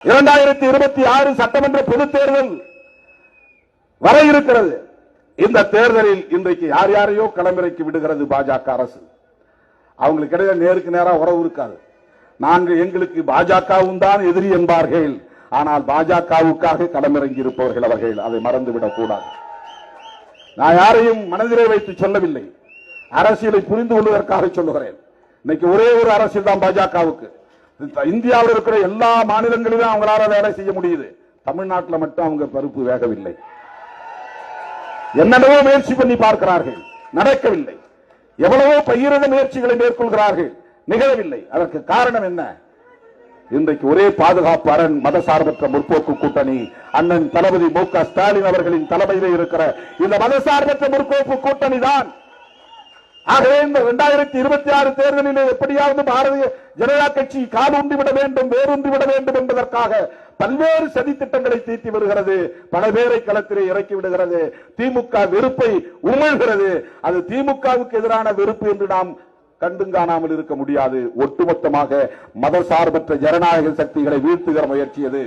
2026 சட்டமன்ற பொதுத் தேர்தல் வர இருக்கிறது. இந்த தேர்தலில் இன்றைக்கு யார் யாரையோ களமிறக்கி விடுகிறது பாஜக அரசு. அவங்களுக்கு இடையில நேருக்கு நேராக உறவு இருக்காது. நாங்கள் எங்களுக்கு பாஜகவும் தான் எதிரி என்பார்கள். ஆனால் பாஜகவுக்காக களமிறங்கி இருப்பவர்கள் அவர்கள். அதை மறந்துவிடக் கூடாது. நான் யாரையும் மனதிலே வைத்து சொல்லவில்லை. அரசியலை புரிந்து கொள்வதற்காக சொல்லுகிறேன். இன்னைக்கு ஒரே ஒரு அரசியல் தான் பாஜகவுக்கு. இந்தியாவில் இருக்கிற எல்லா மாநிலங்களிலும் அவங்களால வேலை செய்ய முடியுது. தமிழ்நாட்டில் மட்டும் அவங்க பருப்பு வேகவில்லை. என்னென்னவோ முயற்சி பண்ணி பார்க்கிறார்கள், நடக்கவில்லை. எவ்வளவோ பகிரத முயற்சிகளை மேற்கொள்கிறார்கள், நிகழவில்லை. அதற்கு காரணம் என்ன? இன்றைக்கு ஒரே பாதுகாப்பு அரண் மதசார்பற்ற முற்போக்கு கூட்டணி, அண்ணன் தளபதி மு.க. ஸ்டாலின் அவர்களின் தலைமையில் இருக்கிற இந்த மதசார்பற்ற முற்போக்கு கூட்டணி தான். ஆகவே இந்த 2026 தேர்தலில் எப்படியாவது பாரதிய ஜனதா கட்சி காலூன்றி விட வேண்டும், வேரூன்றி விட வேண்டும் என்பதற்காக பல்வேறு சதி திட்டங்களை தீட்டி வருகிறது. பல பேரை களத்திலே இறக்கி விடுகிறது. திமுக வெறுப்பை உமிழ்கிறது. அது திமுகவுக்கு எதிரான வெறுப்பு என்று நாம் கண்டும் காணாமல் இருக்க முடியாது. ஒட்டுமொத்தமாக மதசார்பற்ற ஜனநாயக சக்திகளை வீழ்த்துகிற முயற்சி அது.